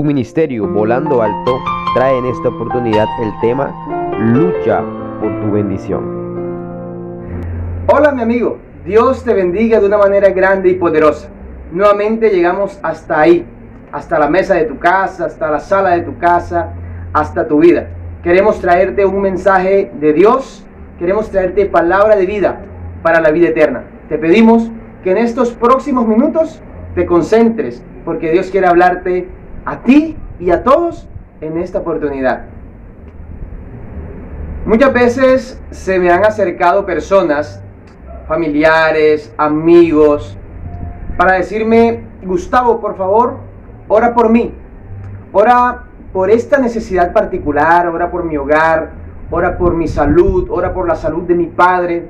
ministerio Volando Alto trae en esta oportunidad el tema Lucha por tu bendición. Hola mi amigo, Dios te bendiga de una manera grande y poderosa. Nuevamente llegamos hasta ahí, hasta la mesa de tu casa, hasta la sala de tu casa, hasta tu vida. Queremos traerte un mensaje de Dios, queremos traerte palabra de vida para la vida eterna. Te pedimos que en estos próximos minutos te concentres, porque Dios quiere hablarte a ti y a todos en esta oportunidad. Muchas veces se me han acercado personas, familiares, amigos, para decirme: Gustavo, por favor, ora por mí, ora por esta necesidad particular, ora por mi hogar, ora por mi salud, ora por la salud de mi padre.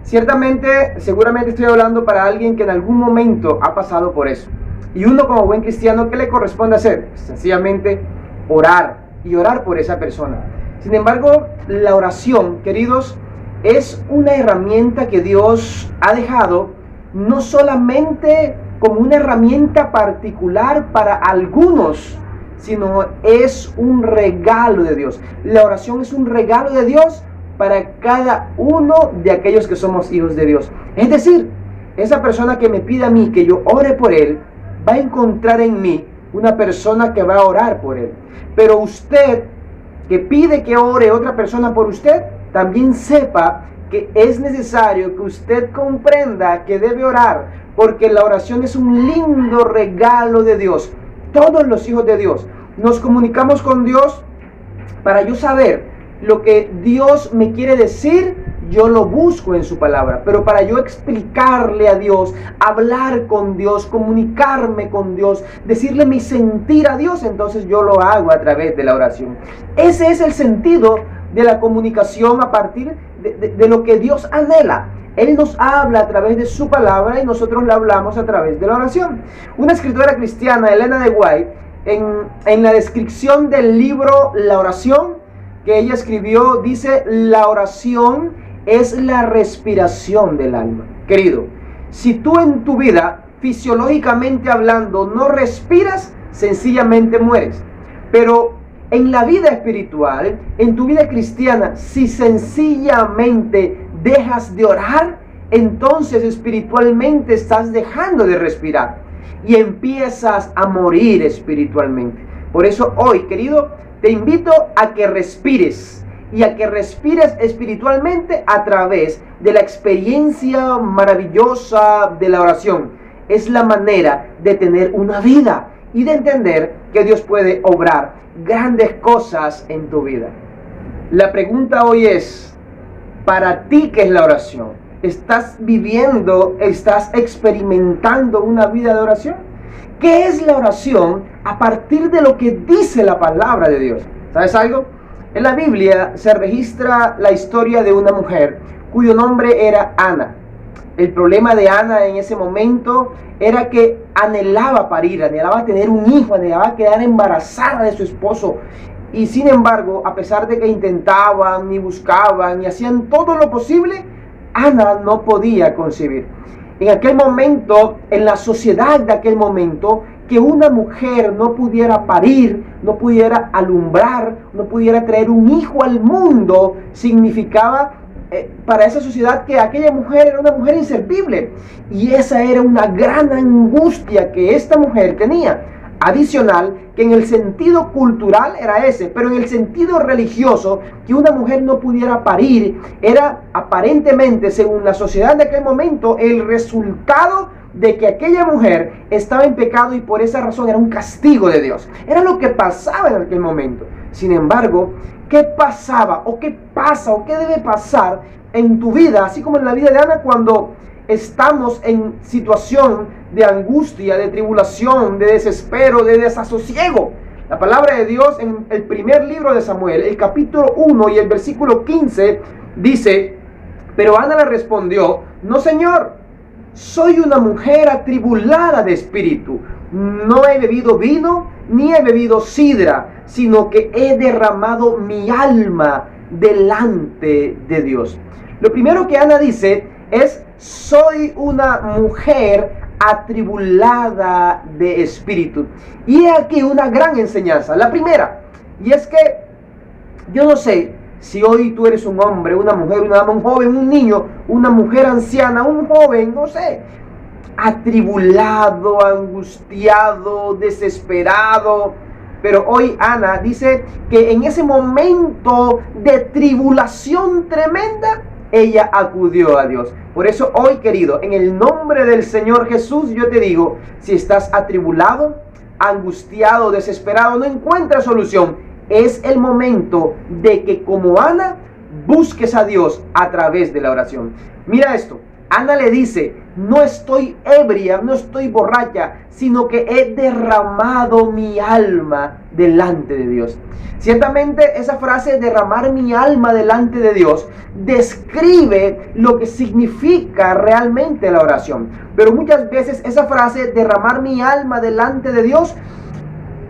Seguramente estoy hablando para alguien que en algún momento ha pasado por eso. Y uno como buen cristiano, ¿qué le corresponde hacer? Sencillamente orar y orar por esa persona. Sin embargo, la oración, queridos, es una herramienta que Dios ha dejado no solamente como una herramienta particular para algunos, sino es un regalo de Dios. La oración es un regalo de Dios para cada uno de aquellos que somos hijos de Dios. Es decir, esa persona que me pida a mí que yo ore por él, va a encontrar en mí una persona que va a orar por él. Pero usted que pide que ore otra persona por usted, también sepa que es necesario que usted comprenda que debe orar, porque la oración es un lindo regalo de Dios. Todos los hijos de Dios nos comunicamos con Dios para yo saber lo que Dios me quiere decir. Yo lo busco en su palabra, pero para yo explicarle a Dios, hablar con Dios, comunicarme con Dios, decirle mi sentir a Dios, entonces yo lo hago a través de la oración. Ese es el sentido de la comunicación a partir de lo que Dios anhela. Él nos habla a través de su palabra y nosotros le hablamos a través de la oración. Una escritora cristiana, Elena de White, en la descripción del libro La oración que ella escribió, dice: la oración es la respiración del alma. Querido, si tú en tu vida, fisiológicamente hablando, no respiras, sencillamente mueres. Pero en la vida espiritual, en tu vida cristiana, si sencillamente dejas de orar, entonces espiritualmente estás dejando de respirar y empiezas a morir espiritualmente. Por eso hoy, querido, te invito a que respires y a que respires espiritualmente a través de la experiencia maravillosa de la oración. Es la manera de tener una vida y de entender que Dios puede obrar grandes cosas en tu vida. La pregunta hoy es: ¿para ti qué es la oración? ¿Estás viviendo, estás experimentando una vida de oración? ¿Qué es la oración a partir de lo que dice la palabra de Dios? ¿Sabes algo? En la Biblia se registra la historia de una mujer cuyo nombre era Ana. El problema de Ana en ese momento era que anhelaba parir, anhelaba tener un hijo, anhelaba quedar embarazada de su esposo. Y sin embargo, a pesar de que intentaban, y buscaban, y hacían todo lo posible, Ana no podía concebir. En aquel momento, en la sociedad de aquel momento, que una mujer no pudiera parir, no pudiera alumbrar, no pudiera traer un hijo al mundo, significaba para esa sociedad que aquella mujer era una mujer inservible. Y esa era una gran angustia que esta mujer tenía. Adicional, que en el sentido cultural era ese, pero en el sentido religioso, que una mujer no pudiera parir, era aparentemente, según la sociedad de aquel momento, el resultado de que aquella mujer estaba en pecado y por esa razón era un castigo de Dios. Era lo que pasaba en aquel momento. Sin embargo, ¿qué pasaba o qué pasa o qué debe pasar en tu vida, así como en la vida de Ana, cuando estamos en situación de angustia, de tribulación, de desespero, de desasosiego? La palabra de Dios en el primer libro de Samuel, el capítulo 1 y el versículo 15, dice: pero Ana le respondió: no, Señor, soy una mujer atribulada de espíritu. No he bebido vino, ni he bebido sidra, sino que he derramado mi alma delante de Dios. Lo primero que Ana dice es: soy una mujer atribulada de espíritu. Y aquí una gran enseñanza. La primera, y es que yo no sé si hoy tú eres un hombre, una mujer, una dama, un joven, un niño, una mujer anciana, un joven, no sé, atribulado, angustiado, desesperado. Pero hoy Ana dice que en ese momento de tribulación tremenda, ella acudió a Dios. Por eso hoy, querido, en el nombre del Señor Jesús, yo te digo, si estás atribulado, angustiado, desesperado, no encuentras solución, es el momento de que como Ana busques a Dios a través de la oración. Mira esto. Ana le dice, no estoy ebria, no estoy borracha, sino que he derramado mi alma delante de Dios. Ciertamente esa frase, derramar mi alma delante de Dios, describe lo que significa realmente la oración. Pero muchas veces esa frase, derramar mi alma delante de Dios,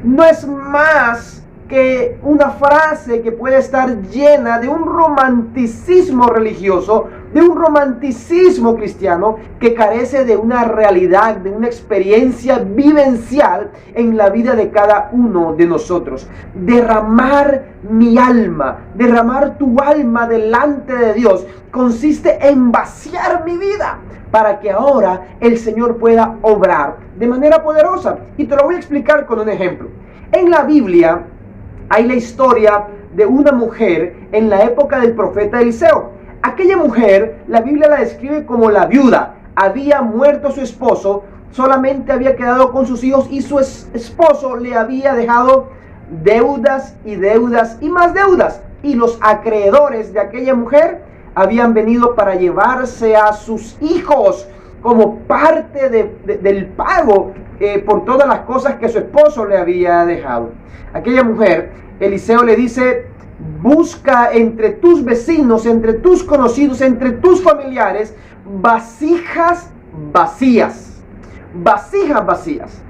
no es más que una frase que puede estar llena de un romanticismo religioso, de un romanticismo cristiano que carece de una realidad, de una experiencia vivencial en la vida de cada uno de nosotros. Derramar mi alma, derramar tu alma delante de Dios, consiste en vaciar mi vida para que ahora el Señor pueda obrar de manera poderosa. Y te lo voy a explicar con un ejemplo. En la Biblia hay la historia de una mujer en la época del profeta Eliseo. Aquella mujer, la Biblia la describe como la viuda. Había muerto su esposo, solamente había quedado con sus hijos y su esposo le había dejado deudas y deudas y más deudas. Y los acreedores de aquella mujer habían venido para llevarse a sus hijos como parte del pago por todas las cosas que su esposo le había dejado. Aquella mujer, Eliseo le dice, busca entre tus vecinos, entre tus conocidos, entre tus familiares, vasijas vacías. Vasijas vacías.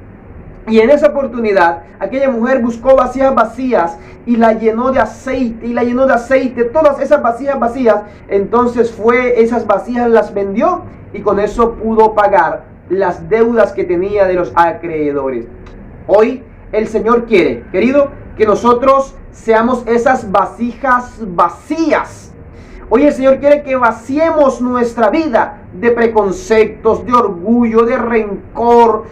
Y en esa oportunidad, aquella mujer buscó vasijas vacías y la llenó de aceite, y la llenó de aceite, todas esas vasijas vacías. Entonces esas vasijas las vendió y con eso pudo pagar las deudas que tenía de los acreedores. Hoy el Señor quiere, querido, que nosotros seamos esas vasijas vacías. Hoy el Señor quiere que vaciemos nuestra vida de preconceptos, de orgullo, de rencor,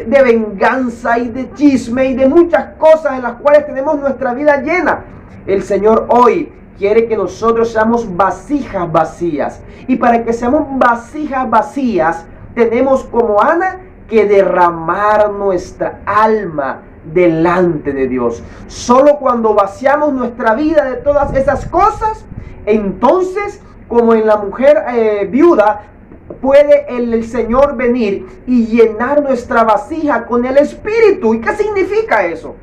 de venganza y de chisme y de muchas cosas en las cuales tenemos nuestra vida llena. El Señor hoy quiere que nosotros seamos vasijas vacías. Y para que seamos vasijas vacías, tenemos como Ana que derramar nuestra alma delante de Dios. Solo cuando vaciamos nuestra vida de todas esas cosas, entonces, como en la mujer viuda, puede el Señor venir y llenar nuestra vasija con el Espíritu. ¿Y qué significa eso?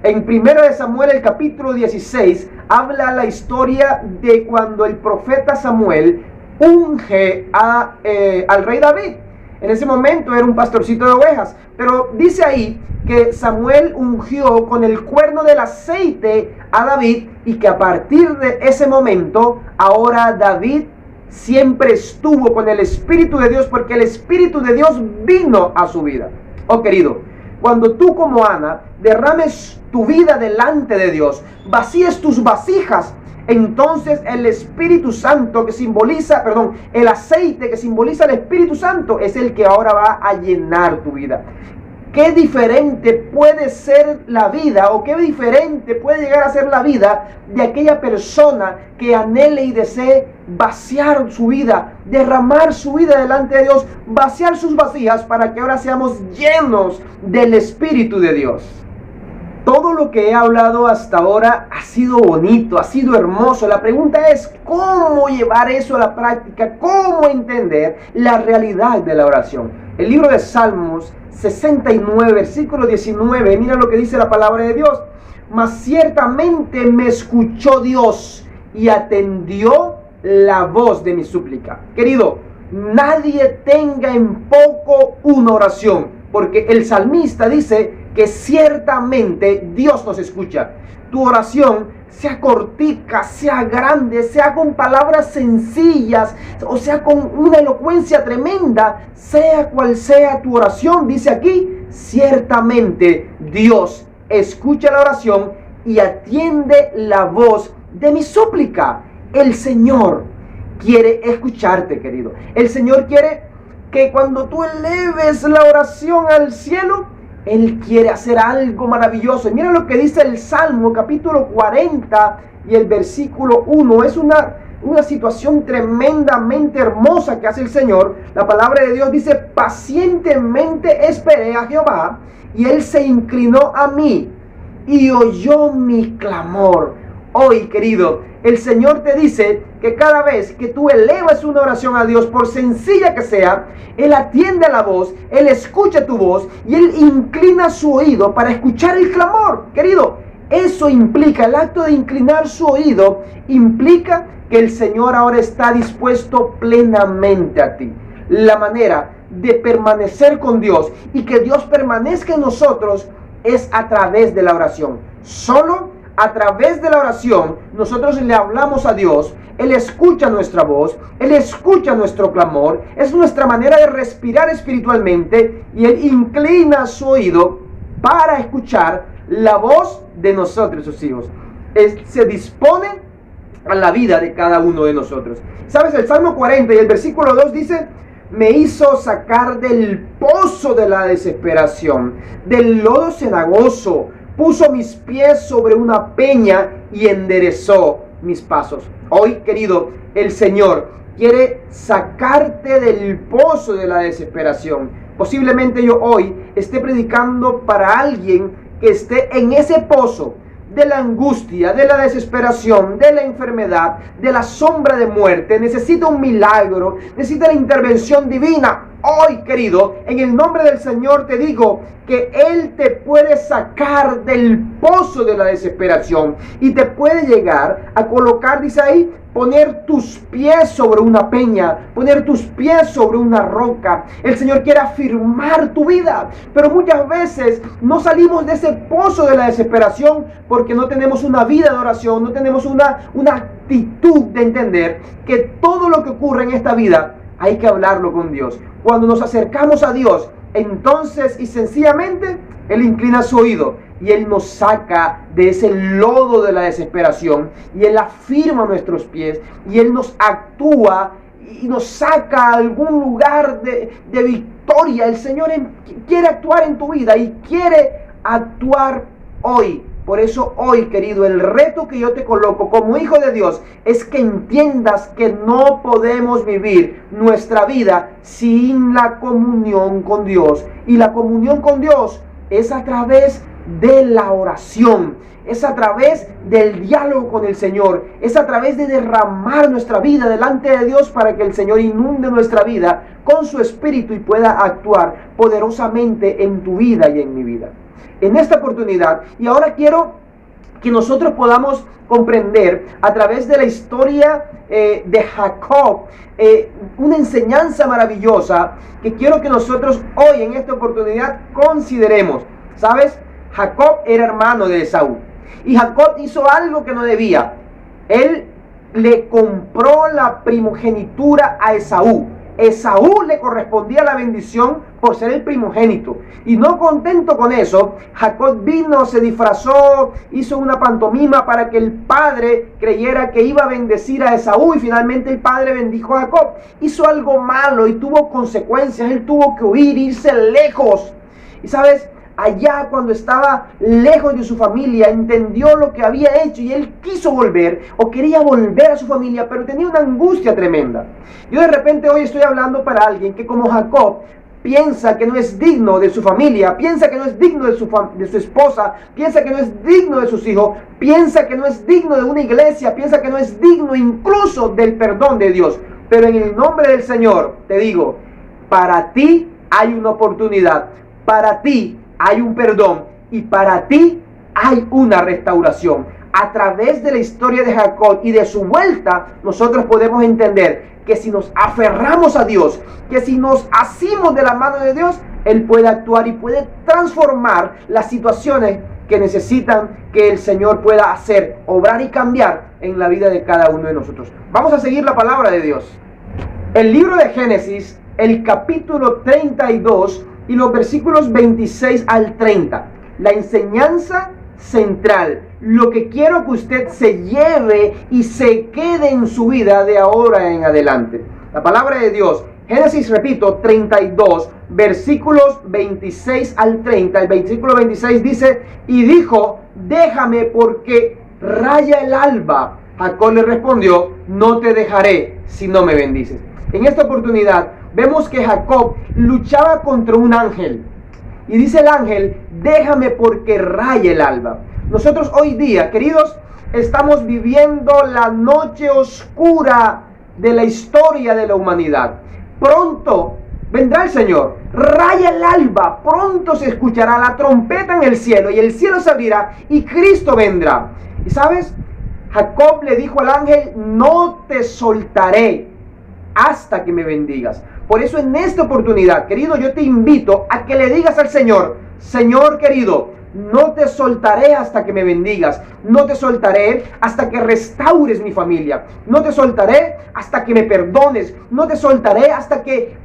En 1 Samuel, el capítulo 16, habla la historia de cuando el profeta Samuel unge al rey David. En ese momento era un pastorcito de ovejas, pero dice ahí que Samuel ungió con el cuerno del aceite a David y que a partir de ese momento, ahora David siempre estuvo con el Espíritu de Dios porque el Espíritu de Dios vino a su vida. Oh querido, cuando tú como Ana derrames tu vida delante de Dios, vacíes tus vasijas, entonces el Espíritu Santo que simboliza, el aceite que simboliza el Espíritu Santo es el que ahora va a llenar tu vida. ¿Qué diferente puede ser la vida o qué diferente puede llegar a ser la vida de aquella persona que anhele y desee vaciar su vida, derramar su vida delante de Dios, vaciar sus vasijas para que ahora seamos llenos del Espíritu de Dios? Todo lo que he hablado hasta ahora ha sido bonito, ha sido hermoso. La pregunta es cómo llevar eso a la práctica, cómo entender la realidad de la oración. El libro de Salmos 69, versículo 19, mira lo que dice la palabra de Dios. Mas ciertamente me escuchó Dios y atendió la voz de mi súplica. Querido, nadie tenga en poco una oración, porque el salmista dice que ciertamente Dios nos escucha. Tu oración sea cortica, sea grande, sea con palabras sencillas, o sea con una elocuencia tremenda, sea cual sea tu oración, dice aquí, ciertamente Dios escucha la oración y atiende la voz de mi súplica. El Señor quiere escucharte, querido. El Señor quiere que cuando tú eleves la oración al cielo, Él quiere hacer algo maravilloso. Y mira lo que dice el Salmo capítulo 40 y el versículo 1. Es una situación tremendamente hermosa que hace el Señor. La palabra de Dios dice: pacientemente esperé a Jehová, y Él se inclinó a mí y oyó mi clamor. Hoy, querido, el Señor te dice que cada vez que tú elevas una oración a Dios, por sencilla que sea, Él atiende a la voz, Él escucha tu voz y Él inclina su oído para escuchar el clamor. Querido, eso implica, el acto de inclinar su oído, implica que el Señor ahora está dispuesto plenamente a ti. La manera de permanecer con Dios y que Dios permanezca en nosotros es a través de la oración. Solo a través de la oración nosotros le hablamos a Dios, Él escucha nuestra voz, Él escucha nuestro clamor, es nuestra manera de respirar espiritualmente y Él inclina su oído para escuchar la voz de nosotros, sus hijos. Se dispone a la vida de cada uno de nosotros. ¿Sabes? El Salmo 40 y el versículo 2 dice: me hizo sacar del pozo de la desesperación, del lodo cenagoso. Puso mis pies sobre una peña y enderezó mis pasos. Hoy, querido, el Señor quiere sacarte del pozo de la desesperación. Posiblemente yo hoy esté predicando para alguien que esté en ese pozo de la angustia, de la desesperación, de la enfermedad, de la sombra de muerte. Necesita un milagro, necesita la intervención divina. Hoy, querido, en el nombre del Señor te digo que Él te puede sacar del pozo de la desesperación y te puede llegar a colocar, dice ahí, poner tus pies sobre una peña, poner tus pies sobre una roca. El Señor quiere afirmar tu vida, pero muchas veces no salimos de ese pozo de la desesperación porque no tenemos una vida de oración, no tenemos una actitud de entender que todo lo que ocurre en esta vida hay que hablarlo con Dios. Cuando nos acercamos a Dios, entonces y sencillamente Él inclina su oído y Él nos saca de ese lodo de la desesperación y Él afirma nuestros pies y Él nos actúa y nos saca a algún lugar de victoria. El Señor quiere actuar en tu vida y quiere actuar hoy. Por eso hoy, querido, el reto que yo te coloco como hijo de Dios es que entiendas que no podemos vivir nuestra vida sin la comunión con Dios. Y la comunión con Dios es a través de la oración, es a través del diálogo con el Señor, es a través de derramar nuestra vida delante de Dios para que el Señor inunde nuestra vida con su Espíritu y pueda actuar poderosamente en tu vida y en mi vida. En esta oportunidad, y ahora quiero que nosotros podamos comprender a través de la historia de Jacob, una enseñanza maravillosa que quiero que nosotros hoy en esta oportunidad consideremos. ¿Sabes? Jacob era hermano de Esaú y Jacob hizo algo que no debía. Él le compró la primogenitura a Esaú. Esaú le correspondía la bendición por ser el primogénito. Y no contento con eso, Jacob vino, se disfrazó, hizo una pantomima para que el padre creyera que iba a bendecir a Esaú. Y finalmente el padre bendijo a Jacob. Hizo algo malo y tuvo consecuencias. Él tuvo que huir, irse lejos. Y sabes, allá cuando estaba lejos de su familia, entendió lo que había hecho y él quiso volver o quería volver a su familia, pero tenía una angustia tremenda. Yo de repente hoy estoy hablando para alguien que como Jacob piensa que no es digno de su familia, piensa que no es digno de su esposa, piensa que no es digno de sus hijos, piensa que no es digno de una iglesia, piensa que no es digno incluso del perdón de Dios. Pero en el nombre del Señor te digo, para ti hay una oportunidad, para ti hay un perdón y para ti hay una restauración. A través de la historia de Jacob y de su vuelta, nosotros podemos entender que si nos aferramos a Dios, que si nos asimos de la mano de Dios, Él puede actuar y puede transformar las situaciones que necesitan que el Señor pueda hacer, obrar y cambiar en la vida de cada uno de nosotros. Vamos a seguir la palabra de Dios. El libro de Génesis, el capítulo 32 y los versículos 26 al 30. La enseñanza central, lo que quiero que usted se lleve y se quede en su vida de ahora en adelante. La palabra de Dios, Génesis, repito, 32, versículos 26 al 30. El versículo 26 dice: y dijo, déjame porque raya el alba. Jacob le respondió, no te dejaré si no me bendices. En esta oportunidad vemos que Jacob luchaba contra un ángel. Y dice el ángel, déjame porque raya el alba. Nosotros hoy día, queridos, estamos viviendo la noche oscura de la historia de la humanidad. Pronto vendrá el Señor, raya el alba, pronto se escuchará la trompeta en el cielo y el cielo se abrirá y Cristo vendrá. Y sabes, Jacob le dijo al ángel, no te soltaré hasta que me bendigas. Por eso en esta oportunidad, querido, yo te invito a que le digas al Señor, Señor querido, no te soltaré hasta que me bendigas. No te soltaré hasta que restaures mi familia. No te soltaré hasta que me perdones. No te soltaré hasta que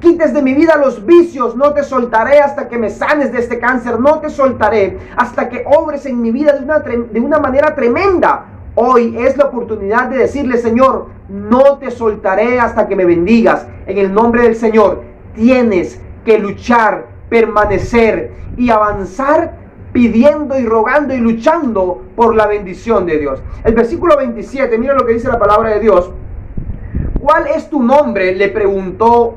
quites de mi vida los vicios. No te soltaré hasta que me sanes de este cáncer. No te soltaré hasta que obres en mi vida de una manera tremenda. Hoy es la oportunidad de decirle, Señor, no te soltaré hasta que me bendigas. En el nombre del Señor, tienes que luchar, permanecer y avanzar pidiendo y rogando y luchando por la bendición de Dios. El versículo 27, mira lo que dice la palabra de Dios. ¿Cuál es tu nombre?, le preguntó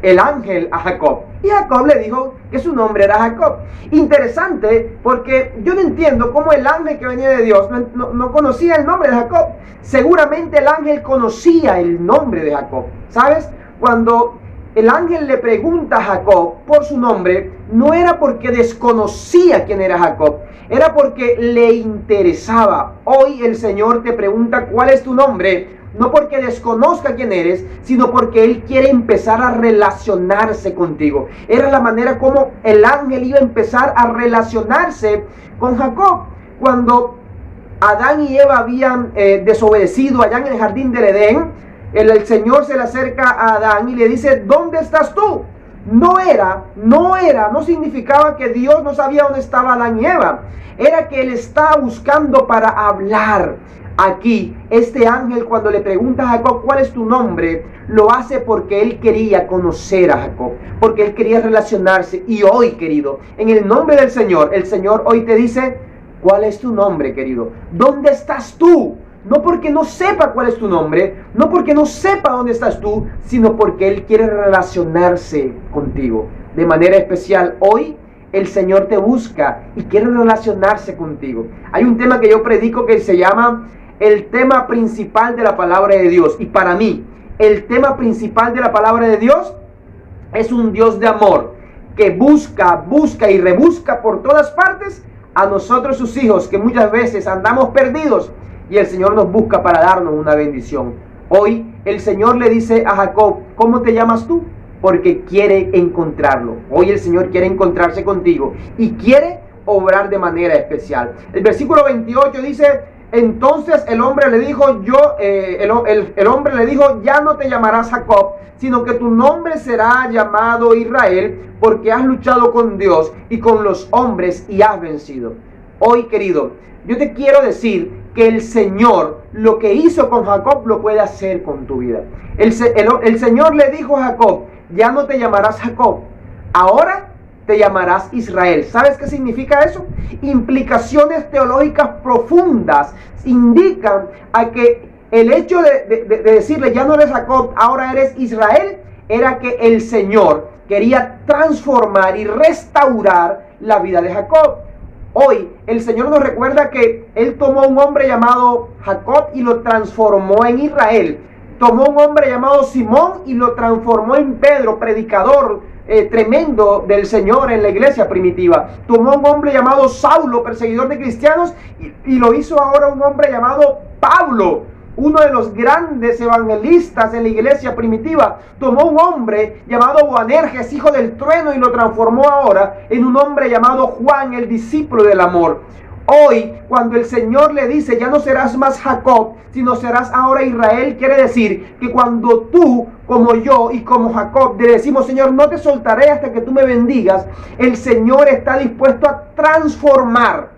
el ángel a Jacob. Y Jacob le dijo que su nombre era Jacob. Interesante, porque yo no entiendo cómo el ángel que venía de Dios no conocía el nombre de Jacob. Seguramente el ángel conocía el nombre de Jacob. ¿Sabes? Cuando el ángel le pregunta a Jacob por su nombre, no era porque desconocía quién era Jacob, era porque le interesaba. Hoy el Señor te pregunta cuál es tu nombre, no porque desconozca quién eres, sino porque Él quiere empezar a relacionarse contigo. Era la manera como el ángel iba a empezar a relacionarse con Jacob. Cuando Adán y Eva habían desobedecido allá en el jardín del Edén, el Señor se le acerca a Adán y le dice, ¿dónde estás tú? No significaba que Dios no sabía dónde estaba Adán y Eva. Era que Él estaba buscando para hablar. Aquí, este ángel cuando le pregunta a Jacob, ¿cuál es tu nombre?, lo hace porque él quería conocer a Jacob, porque él quería relacionarse. Y hoy, querido, en el nombre del Señor, el Señor hoy te dice, ¿cuál es tu nombre, querido? ¿Dónde estás tú? No porque no sepa cuál es tu nombre, no porque no sepa dónde estás tú, sino porque Él quiere relacionarse contigo. De manera especial, hoy el Señor te busca y quiere relacionarse contigo. Hay un tema que yo predico que se llama el tema principal de la palabra de Dios. Y para mí, el tema principal de la palabra de Dios es un Dios de amor que busca y rebusca por todas partes a nosotros sus hijos, que muchas veces andamos perdidos. Y el Señor nos busca para darnos una bendición. Hoy el Señor le dice a Jacob, ¿cómo te llamas tú? Porque quiere encontrarlo. Hoy el Señor quiere encontrarse contigo y quiere obrar de manera especial. El versículo 28 dice, entonces el hombre le dijo, el hombre le dijo, ya no te llamarás Jacob, sino que tu nombre será llamado Israel, porque has luchado con Dios y con los hombres y has vencido. Hoy, querido, yo te quiero decir que el Señor, lo que hizo con Jacob, lo puede hacer con tu vida. El Señor le dijo a Jacob, ya no te llamarás Jacob, ahora te llamarás Israel. ¿Sabes qué significa eso? Implicaciones teológicas profundas indican a que el hecho de decirle, ya no eres Jacob, ahora eres Israel, era que el Señor quería transformar y restaurar la vida de Jacob. Hoy el Señor nos recuerda que Él tomó un hombre llamado Jacob y lo transformó en Israel. Tomó un hombre llamado Simón y lo transformó en Pedro, predicador tremendo del Señor en la iglesia primitiva. Tomó un hombre llamado Saulo, perseguidor de cristianos, y lo hizo ahora un hombre llamado Pablo, uno de los grandes evangelistas en la iglesia primitiva, tomó un hombre llamado Boanerges, hijo del trueno, y lo transformó ahora en un hombre llamado Juan, el discípulo del amor. Hoy, cuando el Señor le dice, ya no serás más Jacob, sino serás ahora Israel, quiere decir que cuando tú, como yo y como Jacob, le decimos, Señor, no te soltaré hasta que tú me bendigas, el Señor está dispuesto a transformar.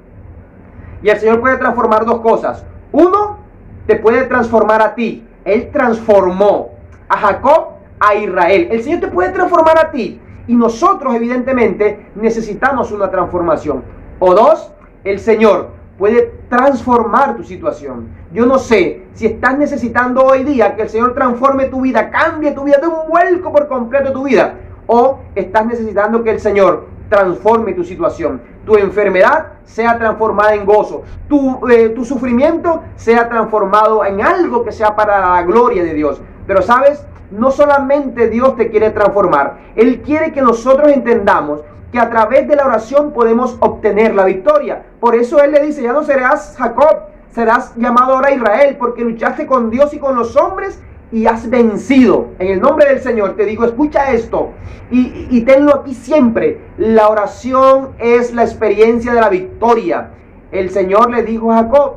Y el Señor puede transformar dos cosas. Uno, te puede transformar a ti. Él transformó a Jacob a Israel. El Señor te puede transformar a ti. Y nosotros, evidentemente, necesitamos una transformación. O dos, el Señor puede transformar tu situación. Yo no sé si estás necesitando hoy día que el Señor transforme tu vida, cambie tu vida, dé un vuelco por completo tu vida. O estás necesitando que el Señor transforme tu situación. Tu enfermedad sea transformada en gozo. Tu sufrimiento sea transformado en algo que sea para la gloria de Dios. Pero sabes, no solamente Dios te quiere transformar. Él quiere que nosotros entendamos que a través de la oración podemos obtener la victoria. Por eso Él le dice, ya no serás Jacob, serás llamado ahora Israel, porque luchaste con Dios y con los hombres y has vencido. En el nombre del Señor te digo, escucha esto y tenlo aquí siempre. La oración es la experiencia de la victoria. El Señor le dijo a Jacob,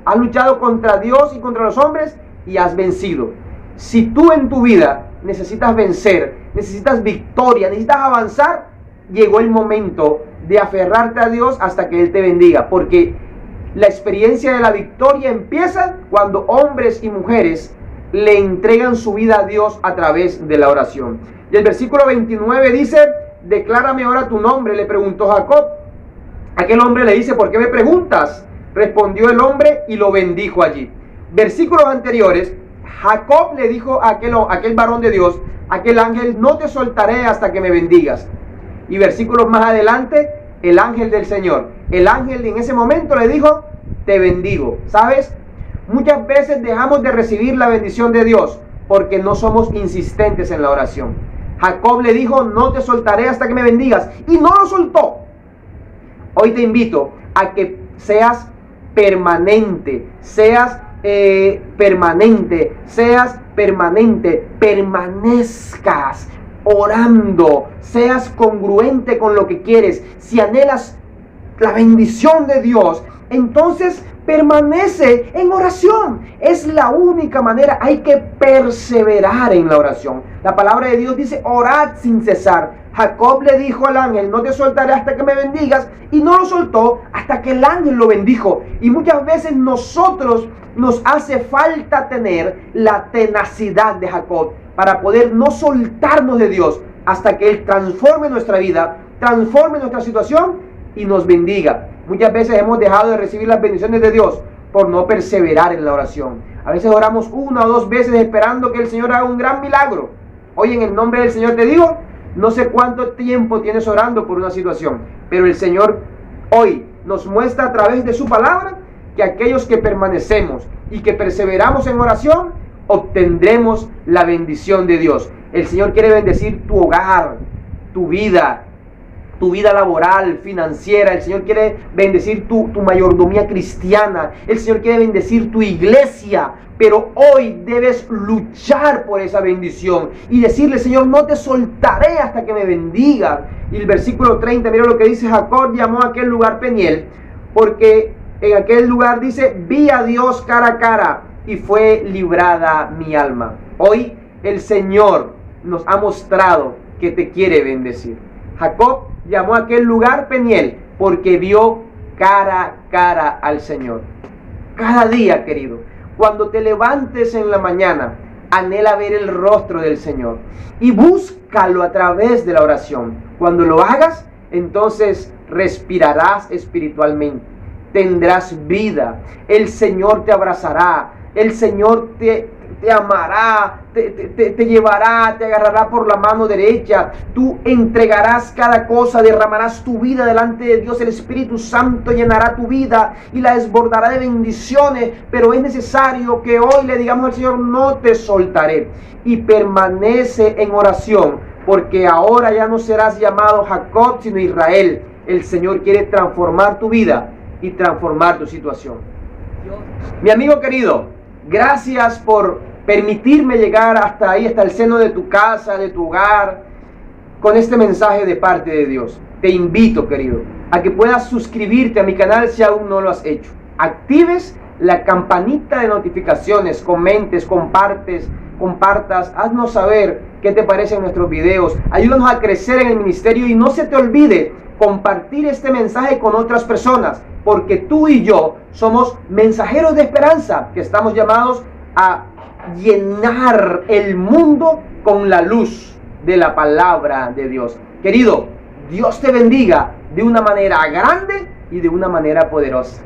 has luchado contra Dios y contra los hombres y has vencido. Si tú en tu vida necesitas vencer, necesitas victoria, necesitas avanzar, llegó el momento de aferrarte a Dios hasta que Él te bendiga, porque la experiencia de la victoria empieza cuando hombres y mujeres le entregan su vida a Dios a través de la oración. Y el versículo 29 dice, declárame ahora tu nombre, le preguntó Jacob. Aquel hombre le dice, ¿por qué me preguntas? Respondió el hombre y lo bendijo allí. Versículos anteriores, Jacob le dijo a aquel varón de Dios, aquel ángel, no te soltaré hasta que me bendigas. Y versículos más adelante, el ángel del Señor. El ángel en ese momento le dijo, te bendigo. ¿Sabes? Muchas veces dejamos de recibir la bendición de Dios porque no somos insistentes en la oración. Jacob le dijo, no te soltaré hasta que me bendigas. Y no lo soltó. Hoy te invito a que seas permanente, permanezcas orando, seas congruente con lo que quieres. Si anhelas la bendición de Dios, entonces permanece en oración. Es la única manera. Hay que perseverar en la oración. La palabra de Dios dice, orad sin cesar. Jacob le dijo al ángel, no te soltaré hasta que me bendigas, y no lo soltó hasta que el ángel lo bendijo. Y muchas veces nosotros nos hace falta tener la tenacidad de Jacob para poder no soltarnos de Dios hasta que Él transforme nuestra vida, transforme nuestra situación y nos bendiga. Muchas veces hemos dejado de recibir las bendiciones de Dios por no perseverar en la oración. A veces oramos una o dos veces esperando que el Señor haga un gran milagro. Hoy en el nombre del Señor te digo, no sé cuánto tiempo tienes orando por una situación, pero el Señor hoy nos muestra a través de su palabra que aquellos que permanecemos y que perseveramos en oración, obtendremos la bendición de Dios. El Señor quiere bendecir tu hogar, tu vida laboral, financiera. El Señor quiere bendecir tu mayordomía cristiana. El Señor quiere bendecir tu iglesia. Pero hoy debes luchar por esa bendición y decirle, Señor, no te soltaré hasta que me bendigas. Y el versículo 30, mira lo que dice: Jacob llamó a aquel lugar Peniel, porque en aquel lugar dice, vi a Dios cara a cara y fue librada mi alma. Hoy el Señor nos ha mostrado que te quiere bendecir. Jacob llamó a aquel lugar Peniel porque vio cara a cara al Señor. Cada día, querido, cuando te levantes en la mañana, anhela ver el rostro del Señor y búscalo a través de la oración. Cuando lo hagas, entonces respirarás espiritualmente, tendrás vida, el Señor te abrazará, el Señor te amará, te llevará, te agarrará por la mano derecha, tú entregarás cada cosa, derramarás tu vida delante de Dios, el Espíritu Santo llenará tu vida y la desbordará de bendiciones. Pero es necesario que hoy le digamos al Señor, no te soltaré, y permanece en oración, porque ahora ya no serás llamado Jacob, sino Israel. El Señor quiere transformar tu vida y transformar tu situación. Mi amigo querido, Gracias por permitirme llegar hasta ahí, hasta el seno de tu casa, de tu hogar, con este mensaje de parte de Dios. Te invito, querido, a que puedas suscribirte a mi canal si aún no lo has hecho. Actives la campanita de notificaciones, comentes, compartas, haznos saber qué te parecen nuestros videos. Ayúdanos a crecer en el ministerio y no se te olvide compartir este mensaje con otras personas, porque tú y yo somos mensajeros de esperanza que estamos llamados a llenar el mundo con la luz de la palabra de Dios. Querido, Dios te bendiga de una manera grande y de una manera poderosa.